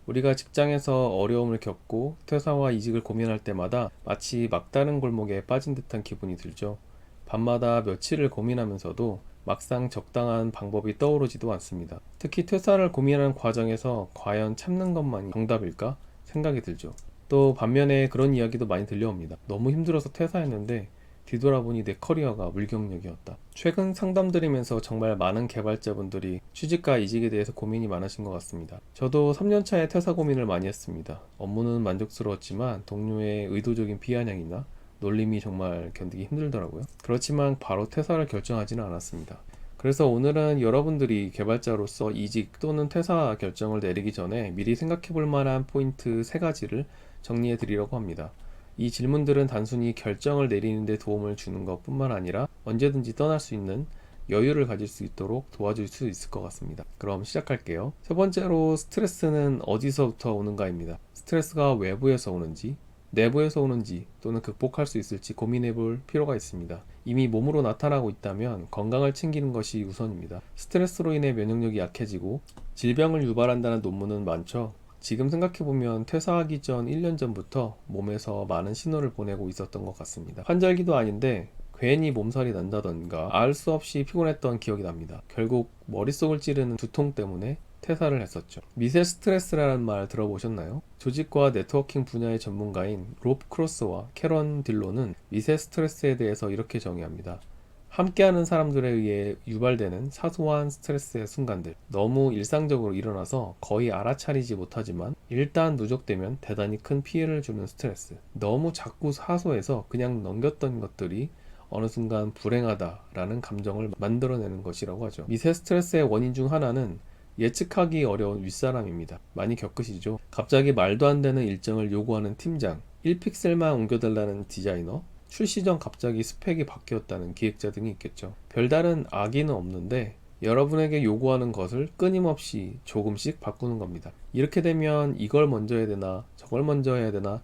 우리가 직장에서 어려움을 겪고 퇴사와 이직을 고민할 때마다 마치 막다른 골목에 빠진 듯한 기분이 들죠. 밤마다 며칠을 고민하면서도 막상 적당한 방법이 떠오르지도 않습니다. 특히 퇴사를 고민하는 과정에서 과연 참는 것만이 정답일까 생각이 들죠. 또 반면에 그런 이야기도 많이 들려옵니다. 너무 힘들어서 퇴사했는데 뒤돌아보니 내 커리어가 물경력이었다. 최근 상담드리면서 정말 많은 개발자분들이 취직과 이직에 대해서 고민이 많으신 것 같습니다. 저도 3년차에 퇴사 고민을 많이 했습니다. 업무는 만족스러웠지만 동료의 의도적인 비아냥이나 놀림이 정말 견디기 힘들더라고요. 그렇지만 바로 퇴사를 결정하지는 않았습니다. 그래서 오늘은 여러분들이 개발자로서 이직 또는 퇴사 결정을 내리기 전에 미리 생각해 볼 만한 포인트 3가지를 정리해 드리려고 합니다. 이 질문들은 단순히 결정을 내리는 데 도움을 주는 것 뿐만 아니라 언제든지 떠날 수 있는 여유를 가질 수 있도록 도와줄 수 있을 것 같습니다. 그럼 시작할게요. 첫 번째로 스트레스는 어디서부터 오는가입니다. 스트레스가 외부에서 오는지 내부에서 오는지 또는 극복할 수 있을지 고민해 볼 필요가 있습니다. 이미 몸으로 나타나고 있다면 건강을 챙기는 것이 우선입니다. 스트레스로 인해 면역력이 약해지고 질병을 유발한다는 논문은 많죠. 지금 생각해보면 퇴사하기 전 1년 전부터 몸에서 많은 신호를 보내고 있었던 것 같습니다. 환절기도 아닌데 괜히 몸살이 난다던가 알 수 없이 피곤했던 기억이 납니다. 결국 머릿속을 찌르는 두통 때문에 퇴사를 했었죠. 미세 스트레스라는 말 들어보셨나요? 조직과 네트워킹 분야의 전문가인 롭 크로스와 캐런 딜로는 미세 스트레스에 대해서 이렇게 정의합니다. 함께하는 사람들에 의해 유발되는 사소한 스트레스의 순간들, 너무 일상적으로 일어나서 거의 알아차리지 못하지만 일단 누적되면 대단히 큰 피해를 주는 스트레스, 너무 작고 사소해서 그냥 넘겼던 것들이 어느 순간 불행하다라는 감정을 만들어내는 것이라고 하죠. 미세 스트레스의 원인 중 하나는 예측하기 어려운 윗사람입니다. 많이 겪으시죠? 갑자기 말도 안 되는 일정을 요구하는 팀장, 1픽셀만 옮겨달라는 디자이너, 출시 전 갑자기 스펙이 바뀌었다는 기획자 등이 있겠죠. 별다른 악의는 없는데 여러분에게 요구하는 것을 끊임없이 조금씩 바꾸는 겁니다. 이렇게 되면 이걸 먼저 해야 되나, 저걸 먼저 해야 되나,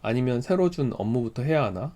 아니면 새로 준 업무부터 해야 하나,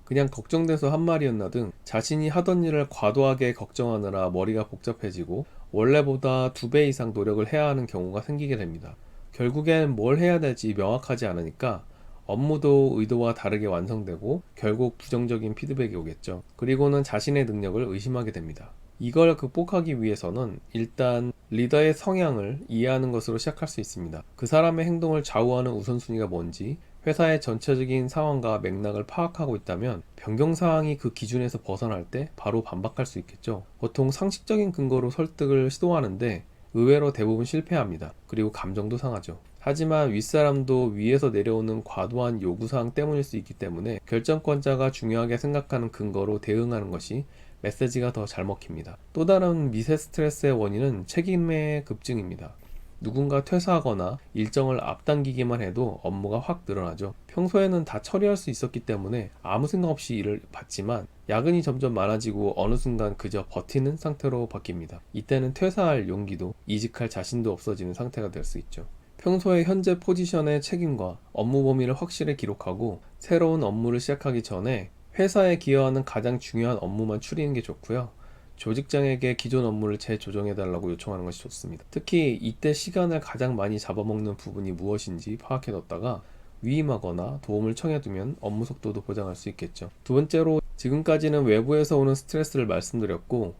그냥 걱정돼서 한 말이었나 등 자신이 하던 일을 과도하게 걱정하느라 머리가 복잡해지고 원래보다 2배 이상 노력을 해야 하는 경우가 생기게 됩니다. 결국엔 뭘 해야 될지 명확하지 않으니까 업무도 의도와 다르게 완성되고 결국 부정적인 피드백이 오겠죠. 그리고는 자신의 능력을 의심하게 됩니다. 이걸 극복하기 위해서는 일단 리더의 성향을 이해하는 것으로 시작할 수 있습니다. 그 사람의 행동을 좌우하는 우선순위가 뭔지, 회사의 전체적인 상황과 맥락을 파악하고 있다면 변경 사항이 그 기준에서 벗어날 때 바로 반박할 수 있겠죠. 보통 상식적인 근거로 설득을 시도하는데 의외로 대부분 실패합니다. 그리고 감정도 상하죠. 하지만 윗사람도 위에서 내려오는 과도한 요구사항 때문일 수 있기 때문에 결정권자가 중요하게 생각하는 근거로 대응하는 것이 메시지가 더 잘 먹힙니다. 또 다른 미세 스트레스의 원인은 책임의 급증입니다. 누군가 퇴사하거나 일정을 앞당기기만 해도 업무가 확 늘어나죠. 평소에는 다 처리할 수 있었기 때문에 아무 생각 없이 일을 받지만 야근이 점점 많아지고 어느 순간 그저 버티는 상태로 바뀝니다. 이때는 퇴사할 용기도 이직할 자신도 없어지는 상태가 될 수 있죠. 평소에 현재 포지션의 책임과 업무 범위를 확실히 기록하고 새로운 업무를 시작하기 전에 회사에 기여하는 가장 중요한 업무만 추리는 게 좋고요. 조직장에게 기존 업무를 재조정해달라고 요청하는 것이 좋습니다. 특히 이때 시간을 가장 많이 잡아먹는 부분이 무엇인지 파악해뒀다가 위임하거나 도움을 청해두면 업무 속도도 보장할 수 있겠죠. 두 번째로, 지금까지는 외부에서 오는 스트레스를 말씀드렸고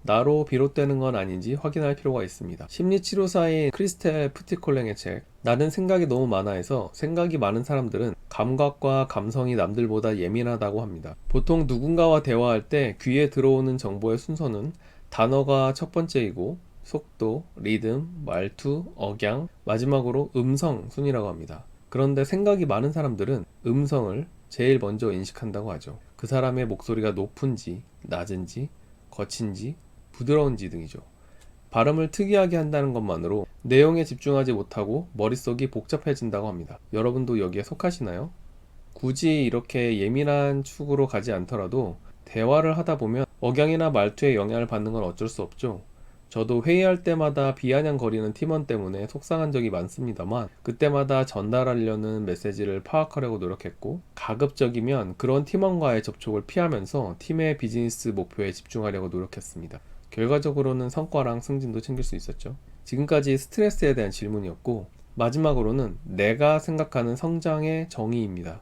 나로 비롯되는 건 아닌지 확인할 필요가 있습니다. 심리치료사인 크리스텔 프티콜랭의 책 나는 생각이 너무 많아에서 생각이 많은 사람들은 감각과 감성이 남들보다 예민하다고 합니다. 보통 누군가와 대화할 때 귀에 들어오는 정보의 순서는 단어가 첫 번째이고 속도, 리듬, 말투, 억양, 마지막으로 음성 순이라고 합니다. 그런데 생각이 많은 사람들은 음성을 제일 먼저 인식한다고 하죠. 그 사람의 목소리가 높은지, 낮은지, 거친지, 부드러운지 등이죠. 발음을 특이하게 한다는 것만으로 내용에 집중하지 못하고 머릿속이 복잡해진다고 합니다. 여러분도 여기에 속하시나요? 굳이 이렇게 예민한 축으로 가지 않더라도 대화를 하다 보면 억양이나 말투에 영향을 받는 건 어쩔 수 없죠. 저도 회의할 때마다 비아냥거리는 팀원 때문에 속상한 적이 많습니다만 그때마다 전달하려는 메시지를 파악하려고 노력했고 가급적이면 그런 팀원과의 접촉을 피하면서 팀의 비즈니스 목표에 집중하려고 노력했습니다. 결과적으로는 성과랑 승진도 챙길 수 있었죠. 지금까지 스트레스에 대한 질문이었고 마지막으로는 내가 생각하는 성장의 정의입니다.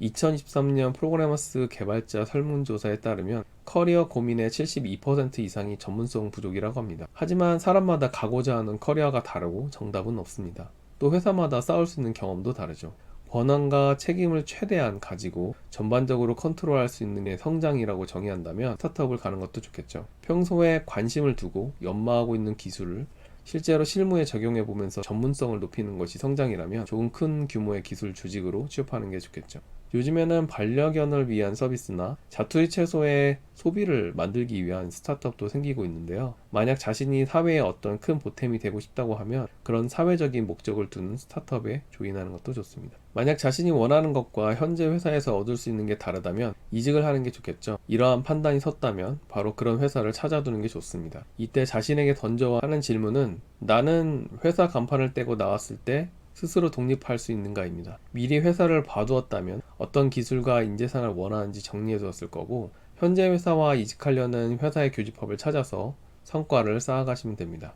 2023년 프로그래머스 개발자 설문조사에 따르면 커리어 고민의 72% 이상이 전문성 부족이라고 합니다. 하지만 사람마다 가고자 하는 커리어가 다르고 정답은 없습니다. 또 회사마다 싸울 수 있는 경험도 다르죠. 권한과 책임을 최대한 가지고 전반적으로 컨트롤할 수 있는 게 성장이라고 정의한다면 스타트업을 가는 것도 좋겠죠. 평소에 관심을 두고 연마하고 있는 기술을 실제로 실무에 적용해 보면서 전문성을 높이는 것이 성장이라면 조금 큰 규모의 기술 조직으로 취업하는 게 좋겠죠. 요즘에는 반려견을 위한 서비스나 자투리 채소의 소비를 만들기 위한 스타트업도 생기고 있는데요. 만약 자신이 사회에 어떤 큰 보탬이 되고 싶다고 하면 그런 사회적인 목적을 두는 스타트업에 조인하는 것도 좋습니다. 만약 자신이 원하는 것과 현재 회사에서 얻을 수 있는 게 다르다면 이직을 하는 게 좋겠죠. 이러한 판단이 섰다면 바로 그런 회사를 찾아두는 게 좋습니다. 이때 자신에게 던져와 하는 질문은 나는 회사 간판을 떼고 나왔을 때 스스로 독립할 수 있는가입니다. 미리 회사를 봐두었다면 어떤 기술과 인재상을 원하는지 정리해 두었을 거고 현재 회사와 이직하려는 회사의 교집합을 찾아서 성과를 쌓아가시면 됩니다.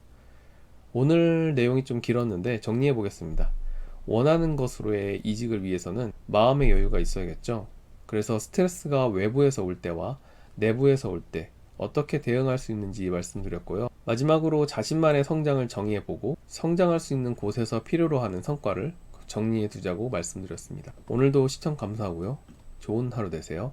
오늘 내용이 좀 길었는데 정리해 보겠습니다. 원하는 것으로의 이직을 위해서는 마음의 여유가 있어야겠죠. 그래서 스트레스가 외부에서 올 때와 내부에서 올 때 어떻게 대응할 수 있는지 말씀드렸고요. 마지막으로 자신만의 성장을 정의해보고 성장할 수 있는 곳에서 필요로 하는 성과를 정리해 두자고 말씀드렸습니다. 오늘도 시청 감사하고요. 좋은 하루 되세요.